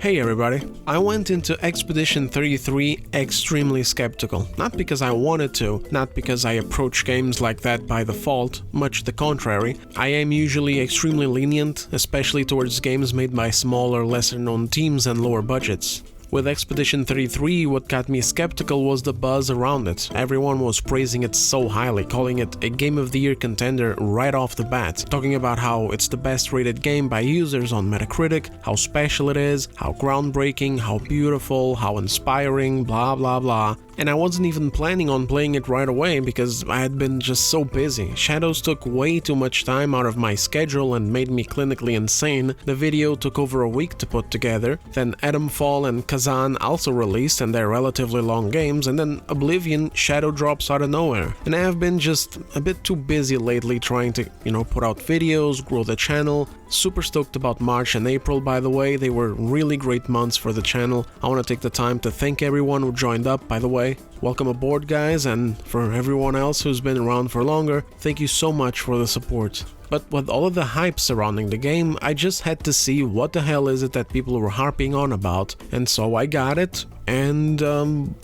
Hey everybody, I went into Expedition 33 extremely skeptical, not because I wanted to, not because I approach games like that by default, much the contrary. I am usually extremely lenient, especially towards games made by smaller, lesser known teams and lower budgets. With Expedition 33, what got me skeptical was the buzz around it. Everyone was praising it so highly, calling it a Game of the Year contender right off the bat, talking about how it's the best rated game by users on Metacritic, how special it is, how groundbreaking, how beautiful, how inspiring, blah blah blah. And I wasn't even planning on playing it right away because I had been just so busy. Shadows took way too much time out of my schedule and made me clinically insane. The video took over a week to put together, then Atomfall and Kazan also released and they're relatively long games, and then Oblivion shadow drops out of nowhere. And I have been just a bit too busy lately trying to, put out videos, grow the channel. Super stoked about March and April, by the way. They were really great months for the channel. I want to take the time to thank everyone who joined up, by the way. Welcome aboard, guys, and for everyone else who's been around for longer, thank you so much for the support. But with all of the hype surrounding the game, I just had to see what the hell is it that people were harping on about, and so I got it, and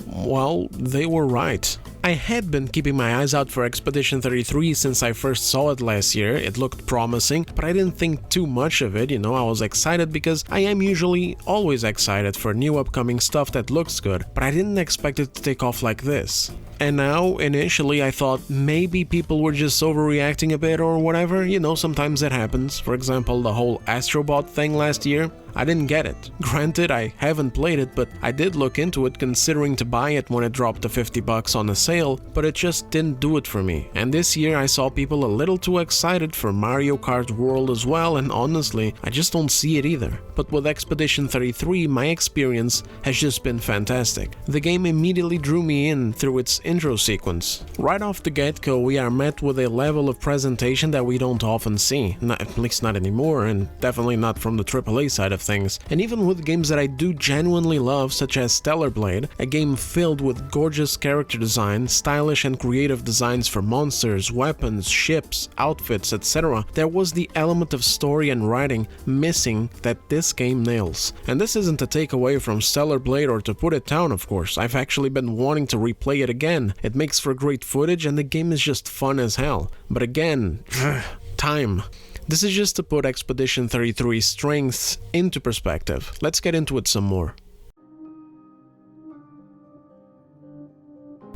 well, they were right. I had been keeping my eyes out for Expedition 33 since I first saw it last year. It looked promising, but I didn't think too much of it, I was excited because I am usually always excited for new upcoming stuff that looks good, but I didn't expect it to take off like this. And now, initially, I thought maybe people were just overreacting a bit or whatever, sometimes it happens. For example, the whole Astrobot thing last year. I didn't get it. Granted, I haven't played it, but I did look into it considering to buy it when it dropped to $50 on a sale, but it just didn't do it for me. And this year I saw people a little too excited for Mario Kart World as well, and honestly, I just don't see it either. But with Expedition 33, my experience has just been fantastic. The game immediately drew me in through its intro sequence. Right off the get-go, we are met with a level of presentation that we don't often see, at least not anymore, and definitely not from the AAA side of things. And even with games that I do genuinely love, such as Stellar Blade, a game filled with gorgeous character design, stylish and creative designs for monsters, weapons, ships, outfits, etc., there was the element of story and writing missing that this game nails. And this isn't to take away from Stellar Blade or to put it down, of course. I've actually been wanting to replay it again. It makes for great footage and the game is just fun as hell. But again, time. This is just to put Expedition 33's strengths into perspective. Let's get into it some more.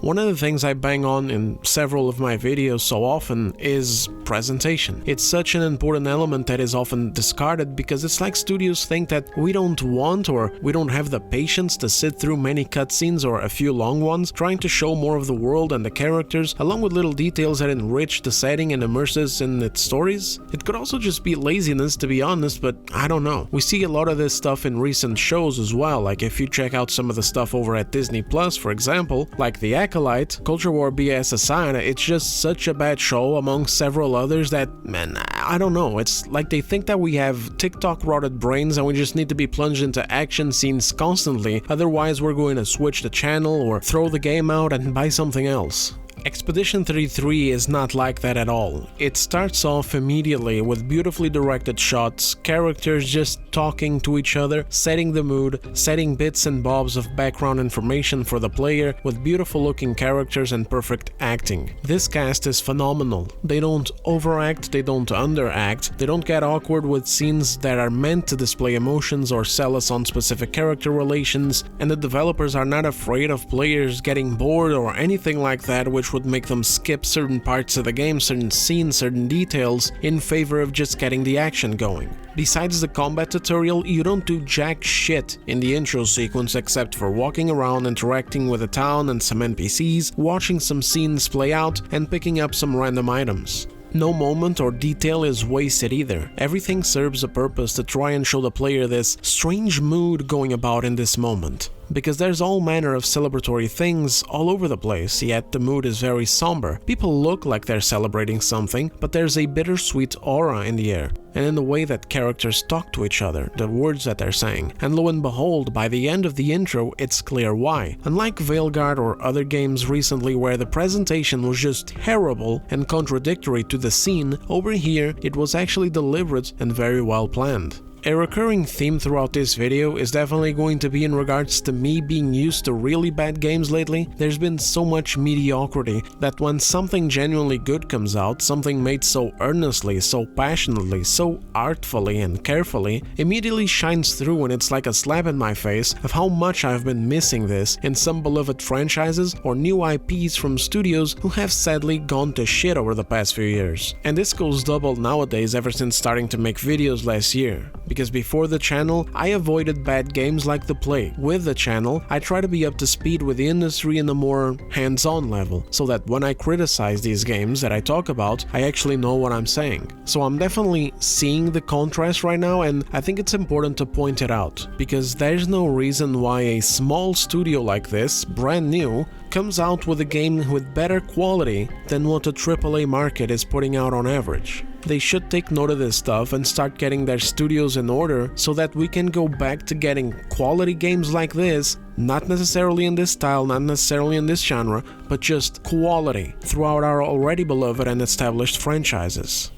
One of the things I bang on in several of my videos so often is presentation. It's such an important element that is often discarded because it's like studios think that we don't want or we don't have the patience to sit through many cutscenes or a few long ones, trying to show more of the world and the characters, along with little details that enrich the setting and immerse us in its stories. It could also just be laziness, to be honest, but I don't know. We see a lot of this stuff in recent shows as well, like if you check out some of the stuff over at Disney Plus, for example, like The Acolyte, Culture War BS aside, it's just such a bad show among several others that, man, I don't know, it's like they think that we have TikTok rotted brains and we just need to be plunged into action scenes constantly, otherwise we're going to switch the channel or throw the game out and buy something else. Expedition 33 is not like that at all. It starts off immediately with beautifully directed shots, characters just talking to each other, setting the mood, setting bits and bobs of background information for the player with beautiful looking characters and perfect acting. This cast is phenomenal. They don't overact, they don't underact, they don't get awkward with scenes that are meant to display emotions or sell us on specific character relations, and the developers are not afraid of players getting bored or anything like that, which would make them skip certain parts of the game, certain scenes, certain details, in favor of just getting the action going. Besides the combat tutorial, you don't do jack shit in the intro sequence except for walking around, interacting with the town and some NPCs, watching some scenes play out, and picking up some random items. No moment or detail is wasted either. Everything serves a purpose to try and show the player this strange mood going about in this moment. Because there's all manner of celebratory things all over the place, yet the mood is very somber. People look like they're celebrating something, but there's a bittersweet aura in the air, and in the way that characters talk to each other, the words that they're saying. And lo and behold, by the end of the intro, it's clear why. Unlike Veilguard or other games recently where the presentation was just terrible and contradictory to the scene, over here it was actually deliberate and very well planned. A recurring theme throughout this video is definitely going to be in regards to me being used to really bad games lately. There's been so much mediocrity that when something genuinely good comes out, something made so earnestly, so passionately, so artfully and carefully, immediately shines through, and it's like a slap in my face of how much I've been missing this in some beloved franchises or new IPs from studios who have sadly gone to shit over the past few years. And this goes double nowadays ever since starting to make videos last year. Because before the channel, I avoided bad games like the plague. With the channel, I try to be up to speed with the industry in a more hands-on level, so that when I criticize these games that I talk about, I actually know what I'm saying. So I'm definitely seeing the contrast right now, and I think it's important to point it out, because there's no reason why a small studio like this, brand new, comes out with a game with better quality than what the AAA market is putting out on average. They should take note of this stuff and start getting their studios in order so that we can go back to getting quality games like this, not necessarily in this style, not necessarily in this genre, but just quality throughout our already beloved and established franchises.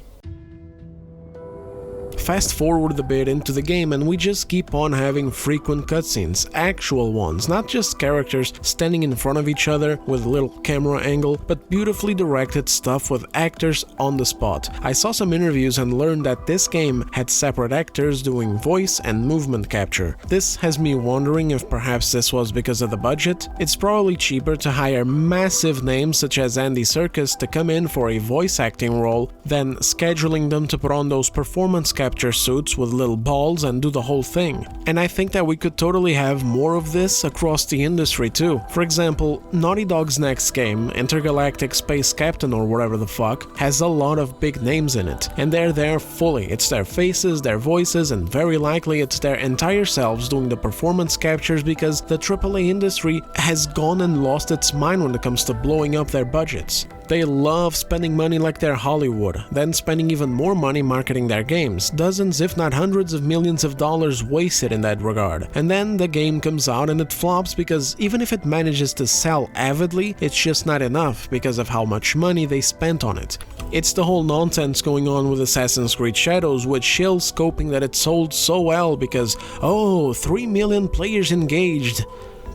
Fast forward a bit into the game and we just keep on having frequent cutscenes, actual ones, not just characters standing in front of each other with a little camera angle, but beautifully directed stuff with actors on the spot. I saw some interviews and learned that this game had separate actors doing voice and movement capture. This has me wondering if perhaps this was because of the budget. It's probably cheaper to hire massive names such as Andy Serkis to come in for a voice acting role than scheduling them to put on those performance capture suits with little balls and do the whole thing. And I think that we could totally have more of this across the industry too. For example, Naughty Dog's next game, Intergalactic Space Captain or whatever the fuck, has a lot of big names in it, and they're there fully. It's their faces, their voices, and very likely it's their entire selves doing the performance captures, because the AAA industry has gone and lost its mind when it comes to blowing up their budgets. They love spending money like they're Hollywood, then spending even more money marketing their games, dozens if not hundreds of millions of dollars wasted in that regard. And then the game comes out and it flops because even if it manages to sell avidly, it's just not enough because of how much money they spent on it. It's the whole nonsense going on with Assassin's Creed Shadows, with Shill scoping that it sold so well because, oh, 3 million players engaged.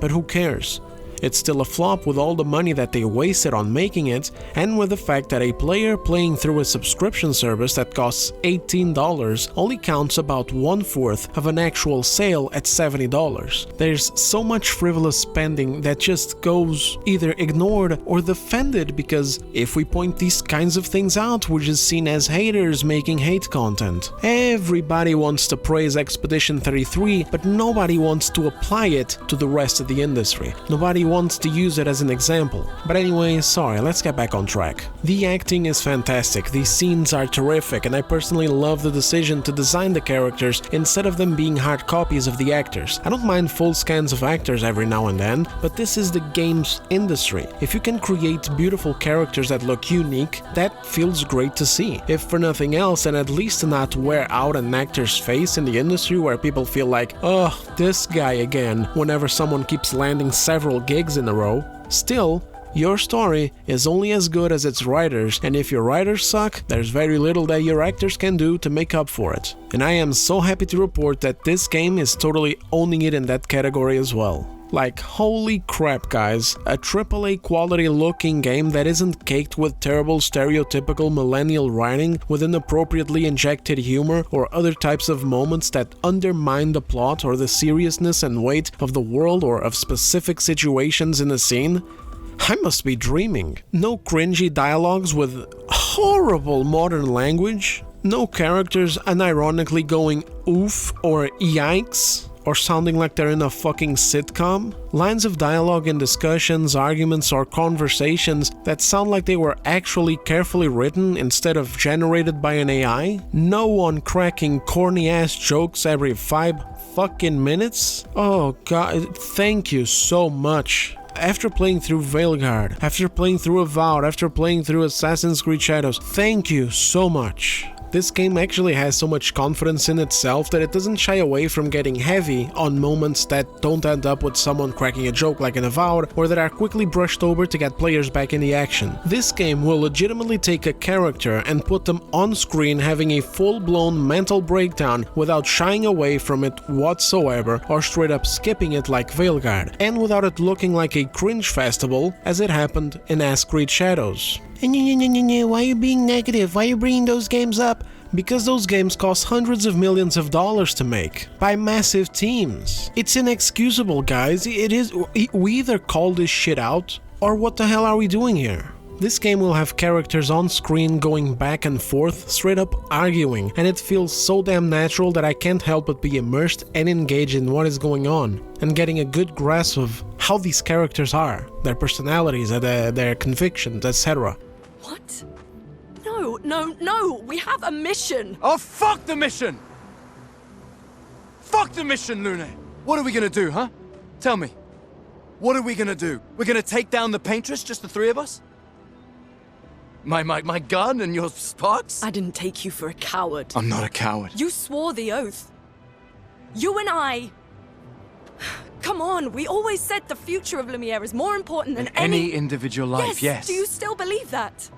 But who cares? It's still a flop with all the money that they wasted on making it, and with the fact that a player playing through a subscription service that costs $18 only counts about 1/4 of an actual sale at $70. There's so much frivolous spending that just goes either ignored or defended, because if we point these kinds of things out, we're just seen as haters making hate content. Everybody wants to praise Expedition 33, but nobody wants to apply it to the rest of the industry. Nobody wants to use it as an example. But anyway, sorry, let's get back on track. The acting is fantastic, the scenes are terrific, and I personally love the decision to design the characters instead of them being hard copies of the actors. I don't mind full scans of actors every now and then, but this is the games industry. If you can create beautiful characters that look unique, that feels great to see. If for nothing else, then at least to not wear out an actor's face in the industry where people feel like, oh, this guy again, whenever someone keeps landing several gigs in a row. Still, your story is only as good as its writers, and if your writers suck, there's very little that your actors can do to make up for it. And I am so happy to report that this game is totally owning it in that category as well. Like, holy crap guys, a AAA quality looking game that isn't caked with terrible stereotypical millennial writing with inappropriately injected humor or other types of moments that undermine the plot or the seriousness and weight of the world or of specific situations in a scene? I must be dreaming. No cringy dialogues with horrible modern language, no characters unironically going oof or yikes, or sounding like they're in a fucking sitcom. Lines of dialogue in discussions, arguments, or conversations that sound like they were actually carefully written instead of generated by an AI. No one cracking corny ass jokes every 5 fucking minutes. Oh god, thank you so much. After playing through Veilguard, after playing through Avowed, after playing through Assassin's Creed Shadows, thank you so much. This game actually has so much confidence in itself that it doesn't shy away from getting heavy on moments that don't end up with someone cracking a joke like in Avowed, or that are quickly brushed over to get players back in the action. This game will legitimately take a character and put them on screen having a full-blown mental breakdown without shying away from it whatsoever or straight up skipping it like Veilguard, and without it looking like a cringe festival as it happened in Ask Creed Shadows. Why are you being negative? Why are you bringing those games up? Because those games cost hundreds of millions of dollars to make, by massive teams. It's inexcusable, guys. It is. We either call this shit out, or what the hell are we doing here? This game will have characters on screen going back and forth, straight up arguing, and it feels so damn natural that I can't help but be immersed and engaged in what is going on, and getting a good grasp of how these characters are, their personalities, their convictions, etc. What? No, we have a mission! Oh, fuck the mission! Fuck the mission, Lune! What are we gonna do, huh? Tell me. What are we gonna do? We're gonna take down the paintress, just the three of us? My gun and your sparks? I didn't take you for a coward. I'm not a coward. You swore the oath. You and I... Come on, we always said the future of Lumiere is more important than any individual life, yes. Do you still believe that?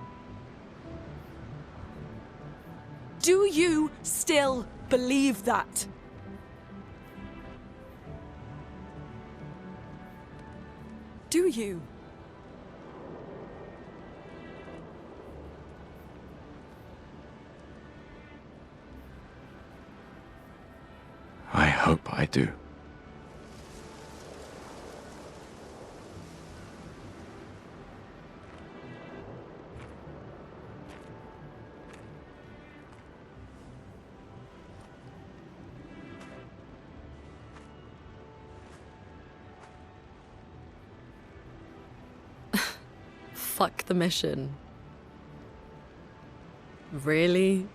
Do you still believe that? Do you? I hope I do. Fuck the mission. Really?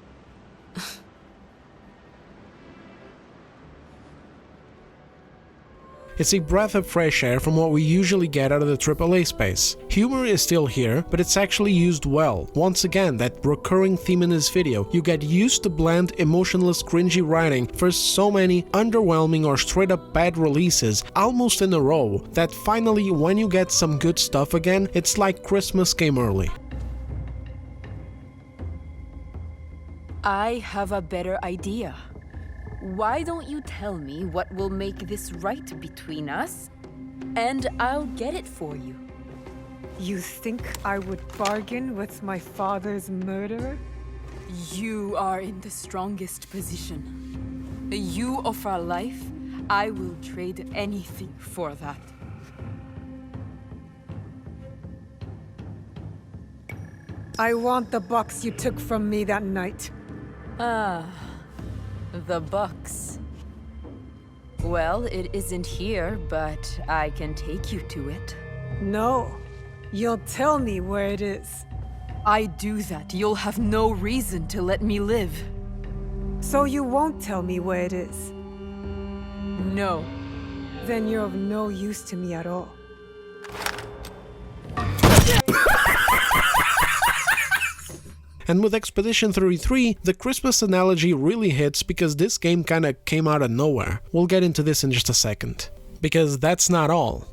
It's a breath of fresh air from what we usually get out of the AAA space. Humor is still here, but it's actually used well. Once again, that recurring theme in this video, you get used to bland, emotionless, cringy writing for so many underwhelming or straight up bad releases almost in a row, that finally when you get some good stuff again, it's like Christmas came early. I have a better idea. Why don't you tell me what will make this right between us, and I'll get it for you. You think I would bargain with my father's murderer? You are in the strongest position. You offer life, I will trade anything for that. I want the box you took from me that night. Ah. The box. Well, it isn't here, but I can take you to it. No. You'll tell me where it is. I do that, you'll have no reason to let me live. So you won't tell me where it is? No. Then you're of no use to me at all. And with Expedition 33, the Christmas analogy really hits because this game kinda came out of nowhere. We'll get into this in just a second. Because that's not all.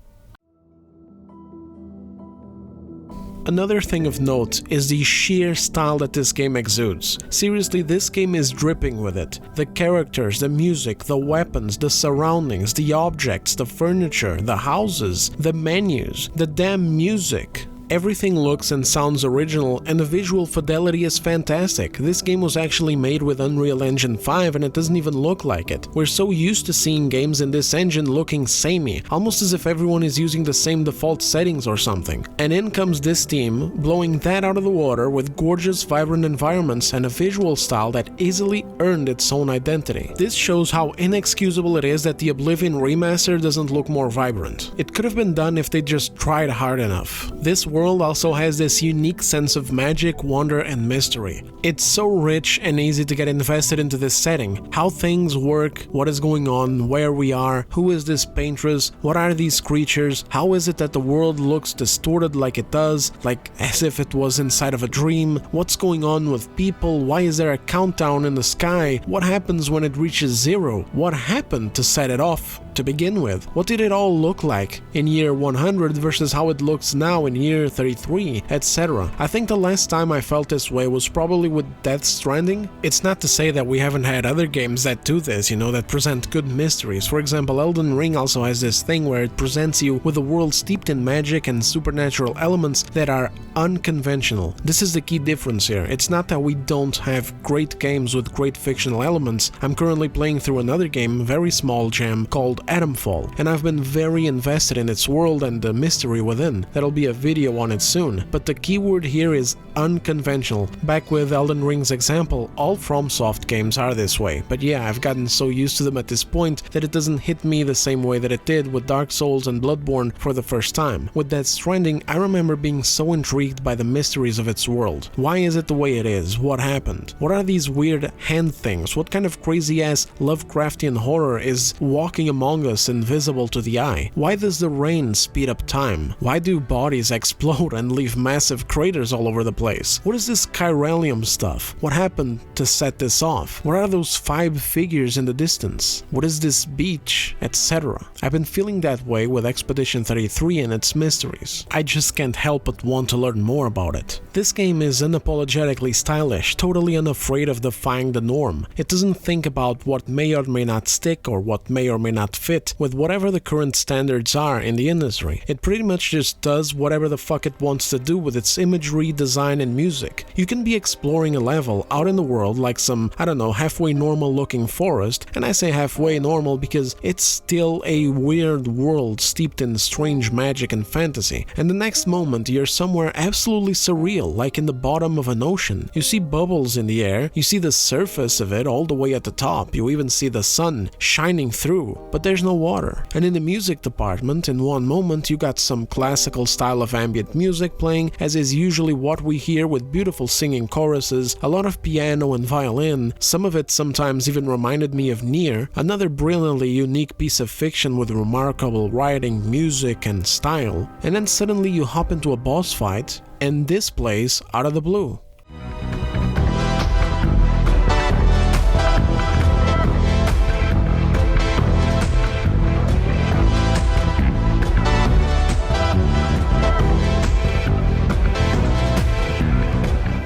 Another thing of note is the sheer style that this game exudes. Seriously, this game is dripping with it. The characters, the music, the weapons, the surroundings, the objects, the furniture, the houses, the menus, the damn music. Everything looks and sounds original, and the visual fidelity is fantastic. This game was actually made with Unreal Engine 5 and it doesn't even look like it. We're so used to seeing games in this engine looking samey, almost as if everyone is using the same default settings or something. And in comes this team, blowing that out of the water with gorgeous, vibrant environments and a visual style that easily earned its own identity. This shows how inexcusable it is that the Oblivion remaster doesn't look more vibrant. It could have been done if they just tried hard enough. This world world also has this unique sense of magic, wonder, and mystery. It's so rich and easy to get invested into this setting, how things work, what is going on, where we are, who is this paintress, what are these creatures, how is it that the world looks distorted like it does, like as if it was inside of a dream, what's going on with people, why is there a countdown in the sky, what happens when it reaches 0, what happened to set it off to begin with, what did it all look like in year 100 versus how it looks now in year 33, etc. I think the last time I felt this way was probably with Death Stranding. It's not to say that we haven't had other games that do this, you know, that present good mysteries. For example, Elden Ring also has this thing where it presents you with a world steeped in magic and supernatural elements that are unconventional. This is the key difference here. It's not that we don't have great games with great fictional elements. I'm currently playing through another game, very small gem, called Atomfall, and I've been very invested in its world and the mystery within. That'll be a video on it soon. But the keyword here is unconventional. Back with Elden Ring's example, all FromSoft games are this way, but yeah, I've gotten so used to them at this point that it doesn't hit me the same way that it did with Dark Souls and Bloodborne for the first time. With Death Stranding, I remember being so intrigued by the mysteries of its world. Why is it the way it is? What happened? What are these weird hand things? What kind of crazy-ass Lovecraftian horror is walking among us invisible to the eye? Why does the rain speed up time? Why do bodies explode and leave massive craters all over the place? What is this chiralium stuff? What happened to set this off? What are those 5 figures in the distance? What is this beach? Etc. I've been feeling that way with Expedition 33 and its mysteries. I just can't help but want to learn more about it. This game is unapologetically stylish, totally unafraid of defying the norm. It doesn't think about what may or may not stick or what may or may not fit with whatever the current standards are in the industry. It pretty much just does whatever the fuck it wants to do with its imagery, design, and music. You can be exploring a level out in the world like some, I don't know, halfway normal looking forest, and I say halfway normal because it's still a weird world steeped in strange magic and fantasy, and the next moment you're somewhere absolutely surreal, like in the bottom of an ocean. You see bubbles in the air, you see the surface of it all the way at the top, you even see the sun shining through, but there's no water. And in the music department, in one moment you got some classical style of ambient music playing, as is usually what we hear, with beautiful singing choruses, a lot of piano and violin, some of it sometimes even reminded me of Nier, another brilliantly unique piece of fiction with remarkable writing, music, and style. And then suddenly you hop into a boss fight, and this plays out of the blue.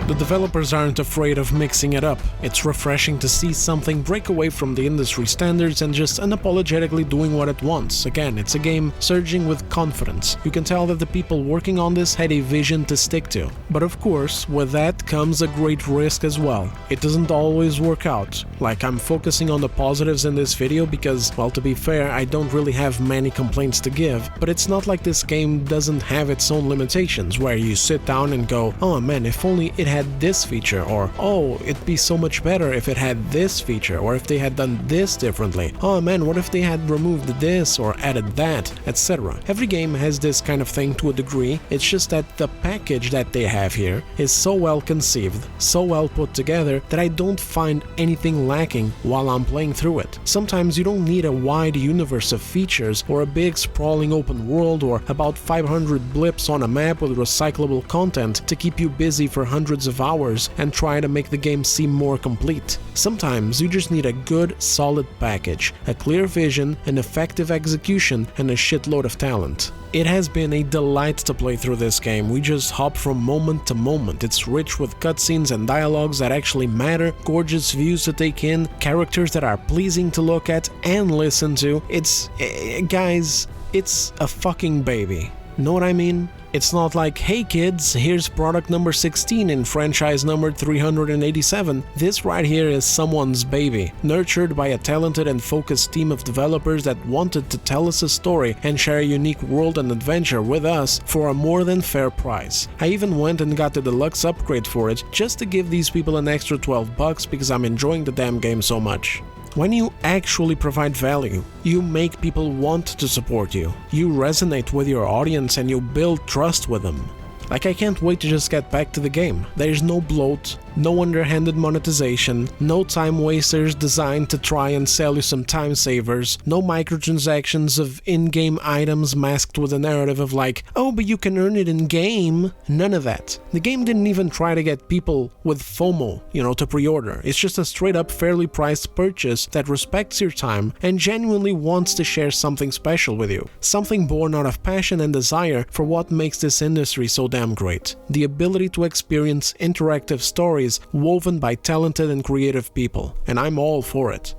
The developers aren't afraid of mixing it up. It's refreshing to see something break away from the industry standards and just unapologetically doing what it wants. Again, it's a game surging with confidence. You can tell that the people working on this had a vision to stick to. But of course, with that comes a great risk as well. It doesn't always work out. Like, I'm focusing on the positives in this video because, well, to be fair, I don't really have many complaints to give, but it's not like this game doesn't have its own limitations, where you sit down and go, oh man, if only it had this feature, or oh, it'd be so much better if it had this feature, or if they had done this differently. Oh man, what if they had removed this or added that, etc. Every game has this kind of thing to a degree. It's just that the package that they have here is so well conceived, so well put together, that I don't find anything lacking while I'm playing through it. Sometimes you don't need a wide universe of features or a big sprawling open world or about 500 blips on a map with recyclable content to keep you busy for hundreds of hours and try to make the game seem more complete. Sometimes you just need a good, solid package, a clear vision, an effective execution, and a shitload of talent. It has been a delight to play through this game. We just hop from moment to moment. It's rich with cutscenes and dialogues that actually matter, gorgeous views to take in, characters that are pleasing to look at and listen to. Guys, it's a fucking baby. Know what I mean? It's not like, hey kids, here's product number 16 in franchise number 387. This right here is someone's baby, nurtured by a talented and focused team of developers that wanted to tell us a story and share a unique world and adventure with us for a more than fair price. I even went and got the deluxe upgrade for it just to give these people an extra $12 because I'm enjoying the damn game so much. When you actually provide value, you make people want to support you. You resonate with your audience and you build trust with them. Like, I can't wait to just get back to the game. There's no bloat, no underhanded monetization, no time wasters designed to try and sell you some time savers, no microtransactions of in-game items masked with a narrative of like, oh, but you can earn it in-game. None of that. The game didn't even try to get people with FOMO, to pre-order. It's just a straight-up fairly priced purchase that respects your time and genuinely wants to share something special with you. Something born out of passion and desire for what makes this industry so damn great. The ability to experience interactive stories woven by talented and creative people. And I'm all for it.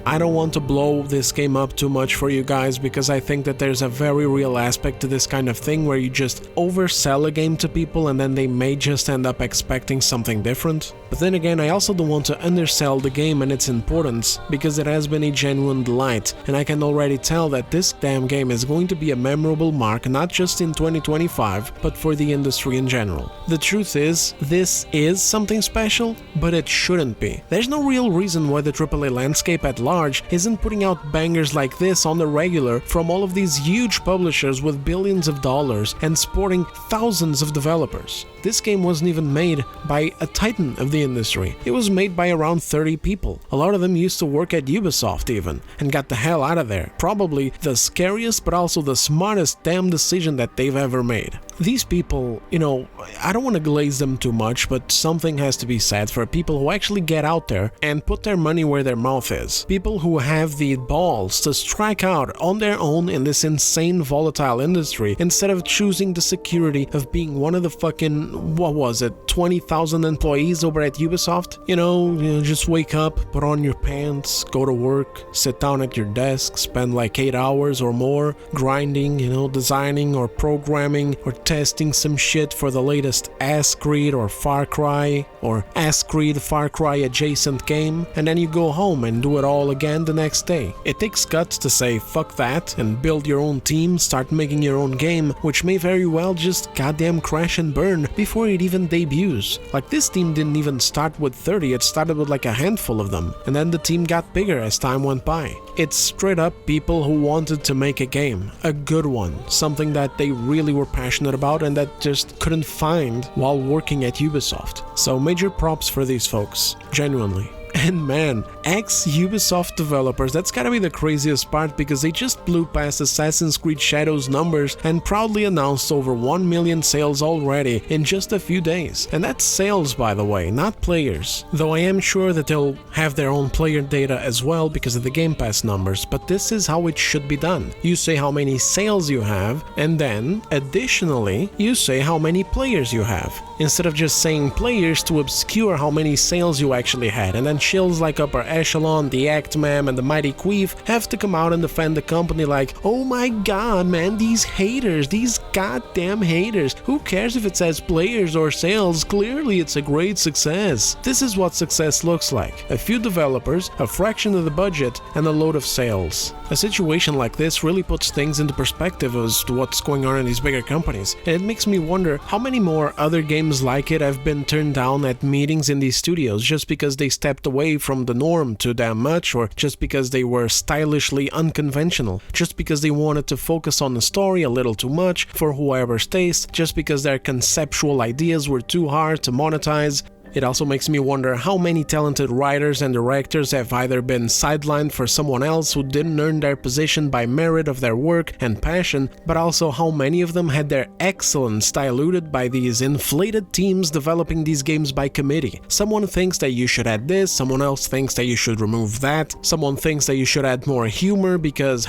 I don't want to blow this game up too much for you guys because I think that there's a very real aspect to this kind of thing where you just oversell a game to people and then they may just end up expecting something different. But then again, I also don't want to undersell the game and its importance because it has been a genuine delight, and I can already tell that this damn game is going to be a memorable mark not just in 2025, but for the industry in general. The truth is, this is something special, but it shouldn't be. There's no real reason why the AAA landscape at large isn't putting out bangers like this on the regular from all of these huge publishers with billions of dollars and sporting thousands of developers. This game wasn't even made by a titan of the industry. It was made by around 30 people. A lot of them used to work at Ubisoft even, and got the hell out of there. Probably the scariest but also the smartest damn decision that they've ever made. These people, I don't want to glaze them too much, but something has to be said for people who actually get out there and put their money where their mouth is. People who have the balls to strike out on their own in this insane volatile industry instead of choosing the security of being one of the fucking, 20,000 employees over at Ubisoft? Just wake up, put on your pants, go to work, sit down at your desk, spend like 8 hours or more grinding, designing or programming or testing some shit for the latest Ass Creed or Far Cry or Ass Creed Far Cry adjacent game, and then you go home and do it all again the next day. It takes guts to say fuck that and build your own team, start making your own game, which may very well just goddamn crash and burn before it even debuts. Like, this team didn't even start with 30, it started with like a handful of them, and then the team got bigger as time went by. It's straight up people who wanted to make a game, a good one, something that they really were passionate about and that just couldn't find while working at Ubisoft. So major props for these folks, genuinely. And man, ex-Ubisoft developers, that's gotta be the craziest part because they just blew past Assassin's Creed Shadows numbers and proudly announced over 1 million sales already in just a few days. And that's sales, by the way, not players. Though I am sure that they'll have their own player data as well because of the Game Pass numbers, but this is how it should be done. You say how many sales you have, and then, additionally, you say how many players you have. Instead of just saying players to obscure how many sales you actually had, and then shills like Upper Echelon, the Actmam, and the Mighty Queef have to come out and defend the company like, oh my god, man, these haters, these goddamn haters. Who cares if it says players or sales? Clearly it's a great success. This is what success looks like. A few developers, a fraction of the budget, and a load of sales. A situation like this really puts things into perspective as to what's going on in these bigger companies, and it makes me wonder how many more other games like it have been turned down at meetings in these studios just because they stepped away from the norm too damn much, or just because they were stylishly unconventional, just because they wanted to focus on the story a little too much for whoever's taste, just because their conceptual ideas were too hard to monetize. It also makes me wonder how many talented writers and directors have either been sidelined for someone else who didn't earn their position by merit of their work and passion, but also how many of them had their excellence diluted by these inflated teams developing these games by committee. Someone thinks that you should add this, someone else thinks that you should remove that, someone thinks that you should add more humor because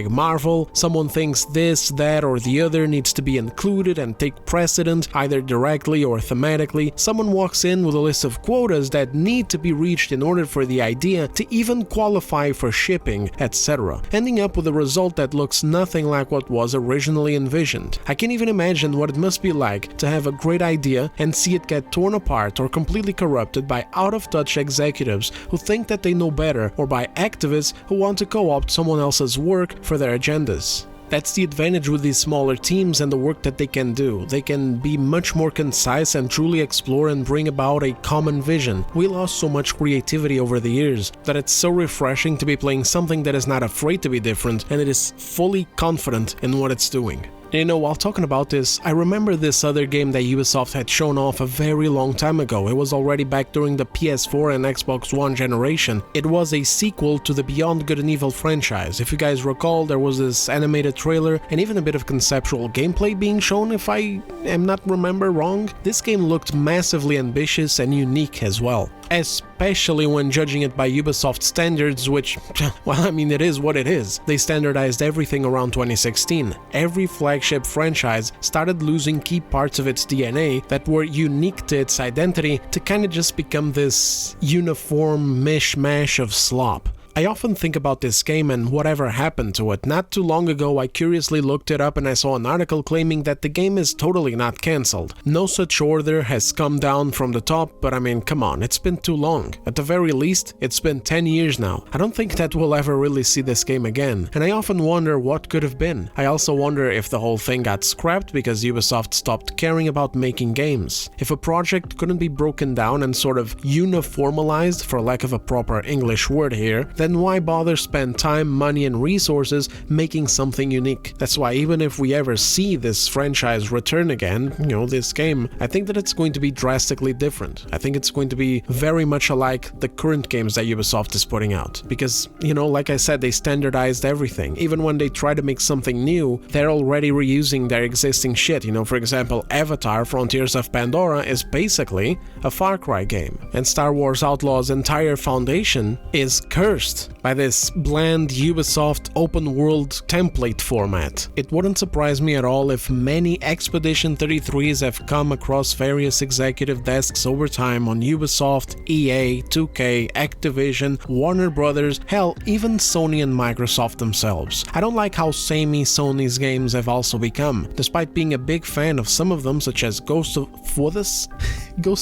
#Marvel, someone thinks this, that, or the other needs to be included and take precedent either directly or thematically. Someone walks in with a list of quotas that need to be reached in order for the idea to even qualify for shipping, etc., ending up with a result that looks nothing like what was originally envisioned. I can't even imagine what it must be like to have a great idea and see it get torn apart or completely corrupted by out-of-touch executives who think that they know better, or by activists who want to co-opt someone else's work for their agendas. That's the advantage with these smaller teams and the work that they can do. They can be much more concise and truly explore and bring about a common vision. We lost so much creativity over the years that it's so refreshing to be playing something that is not afraid to be different and it is fully confident in what it's doing. You know, while talking about this, I remember this other game that Ubisoft had shown off a very long time ago. It was already back during the PS4 and Xbox One generation. It was a sequel to the Beyond Good and Evil franchise. If you guys recall, there was this animated trailer and even a bit of conceptual gameplay being shown, if I am not remember wrong. This game looked massively ambitious and unique as well, especially when judging it by Ubisoft standards, which, well, I mean, it is what it is. They standardized everything around 2016. Every flagship franchise started losing key parts of its DNA that were unique to its identity to kind of just become this uniform mishmash of slop. I often think about this game and whatever happened to it. Not too long ago, I curiously looked it up and I saw an article claiming that the game is totally not cancelled. No such order has come down from the top, but I mean, come on, it's been too long. At the very least, it's been 10 years now. I don't think that we'll ever really see this game again, and I often wonder what could have been. I also wonder if the whole thing got scrapped because Ubisoft stopped caring about making games. If a project couldn't be broken down and sort of uniformalized, for lack of a proper English word here, then why bother spend time, money and resources making something unique? That's why even if we ever see this franchise return again, you know, this game, I think that it's going to be drastically different. I think it's going to be very much alike the current games that Ubisoft is putting out. Because, you know, like I said, they standardized everything. Even when they try to make something new, they're already reusing their existing shit. You know, for example, Avatar: Frontiers of Pandora is basically a Far Cry game. And Star Wars Outlaw's entire foundation is cursed by this bland Ubisoft open world template format. It wouldn't surprise me at all if many Expedition 33s have come across various executive desks over time on Ubisoft, EA, 2K, Activision, Warner Brothers, hell, even Sony and Microsoft themselves. I don't like how samey Sony's games have also become, despite being a big fan of some of them, such as Ghosts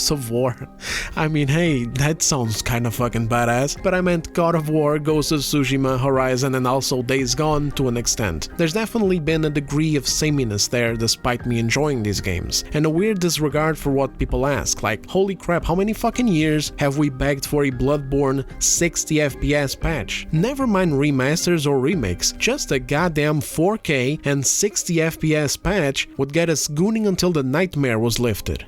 of War. I mean, hey, that sounds kinda fucking badass, but I meant God of War, Ghost of Tsushima, Horizon, and also Days Gone to an extent. There's definitely been a degree of sameness there despite me enjoying these games, and a weird disregard for what people ask, like, holy crap, how many fucking years have we begged for a Bloodborne 60 FPS patch? Never mind remasters or remakes, just a goddamn 4K and 60 FPS patch would get us gooning until the nightmare was lifted.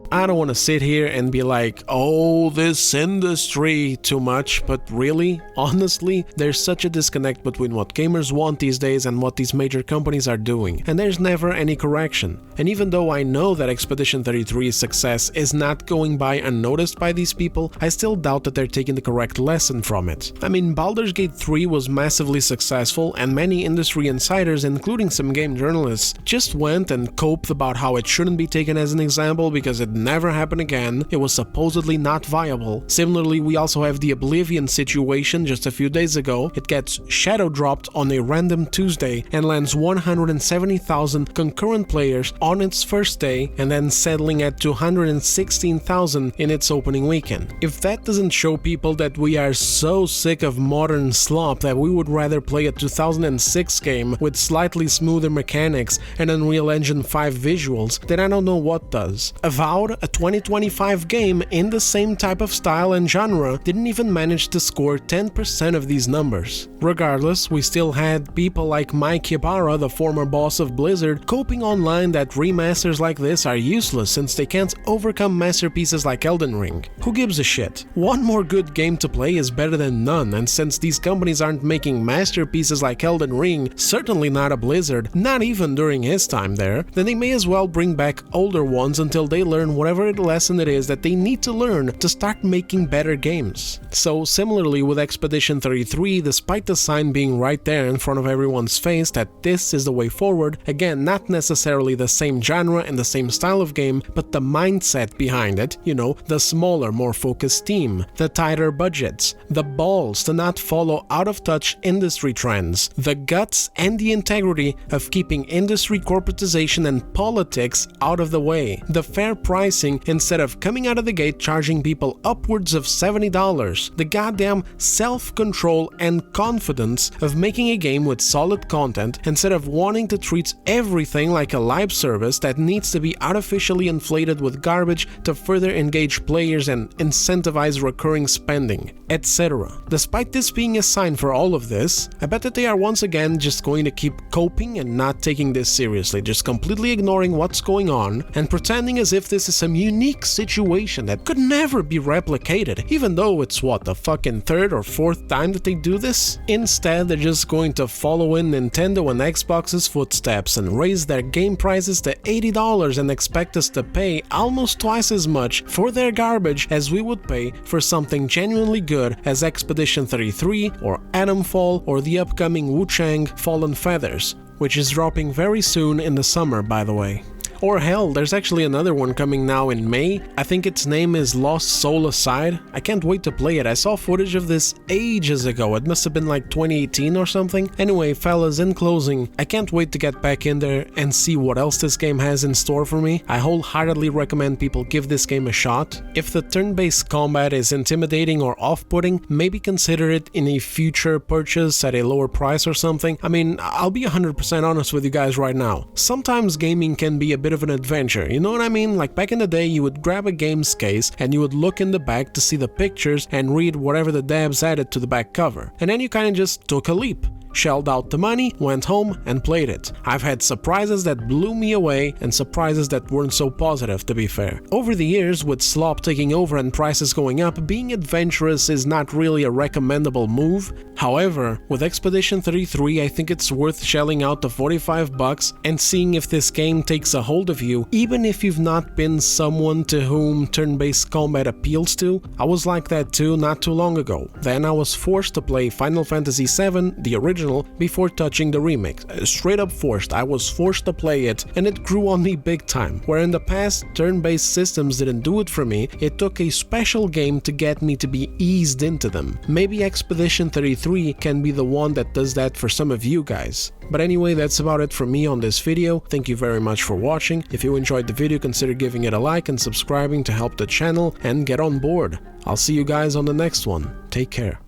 I don't want to sit here and be like, oh, this industry too much, but really, honestly, there's such a disconnect between what gamers want these days and what these major companies are doing, and there's never any correction. And even though I know that Expedition 33's success is not going by unnoticed by these people, I still doubt that they're taking the correct lesson from it. I mean, Baldur's Gate 3 was massively successful, and many industry insiders, including some game journalists, just went and coped about how it shouldn't be taken as an example because it never happened again, it was supposedly not viable. Similarly, we also have the Oblivion situation just a few days ago. It gets shadow dropped on a random Tuesday and lands 170,000 concurrent players on its first day and then settling at 216,000 in its opening weekend. If that doesn't show people that we are so sick of modern slop that we would rather play a 2006 game with slightly smoother mechanics and Unreal Engine 5 visuals, then I don't know what does. Avowed, a 2025 game in the same type of style and genre, didn't even manage to score 10% of these numbers. Regardless, we still had people like Mike Ybarra, the former boss of Blizzard, coping online that remasters like this are useless since they can't overcome masterpieces like Elden Ring. Who gives a shit? One more good game to play is better than none, and since these companies aren't making masterpieces like Elden Ring, certainly not a Blizzard, not even during his time there, then they may as well bring back older ones until they learn whatever lesson it is that they need to learn to start making better games. So similarly with Expedition 33, despite the sign being right there in front of everyone's face that this is the way forward, again, not necessarily the same genre and the same style of game, but the mindset behind it, you know, the smaller, more focused team, the tighter budgets, the balls to not follow out-of-touch industry trends, the guts and the integrity of keeping industry corporatization and politics out of the way, the fair price pricing instead of coming out of the gate charging people upwards of $70. The goddamn self-control and confidence of making a game with solid content instead of wanting to treat everything like a live service that needs to be artificially inflated with garbage to further engage players and incentivize recurring spending, etc. Despite this being a sign for all of this, I bet that they are once again just going to keep coping and not taking this seriously, just completely ignoring what's going on and pretending as if this is some unique situation that could never be replicated, even though it's what, the fucking third or fourth time that they do this? Instead, they're just going to follow in Nintendo and Xbox's footsteps and raise their game prices to $80 and expect us to pay almost twice as much for their garbage as we would pay for something genuinely good as Expedition 33 or Atomfall or the upcoming Wu-Chang Fallen Feathers, which is dropping very soon in the summer, by the way. Or hell, there's actually another one coming now in May. I think its name is Lost Soul Aside. I can't wait to play it. I saw footage of this ages ago. It must have been like 2018 or something. Anyway, fellas, in closing, I can't wait to get back in there and see what else this game has in store for me. I wholeheartedly recommend people give this game a shot. If the turn-based combat is intimidating or off-putting, maybe consider it in a future purchase at a lower price or something. I mean, I'll be 100% honest with you guys right now. Sometimes gaming can be a bit of an adventure, you know what I mean? Like back in the day, you would grab a game's case and you would look in the back to see the pictures and read whatever the devs added to the back cover. And then you kind of just took a leap. Shelled out the money, went home and played it. I've had surprises that blew me away and surprises that weren't so positive, to be fair. Over the years, with slop taking over and prices going up, being adventurous is not really a recommendable move. However, with Expedition 33, I think it's worth shelling out the $45 and seeing if this game takes a hold of you, even if you've not been someone to whom turn-based combat appeals to. I was like that too not too long ago. Then I was forced to play Final Fantasy VII, the original, before touching the remake. Straight up forced. I was forced to play it, and it grew on me big time. Where in the past, turn-based systems didn't do it for me, it took a special game to get me to be eased into them. Maybe Expedition 33 can be the one that does that for some of you guys. But anyway, that's about it from me on this video. Thank you very much for watching. If you enjoyed the video, consider giving it a like and subscribing to help the channel and get on board. I'll see you guys on the next one. Take care.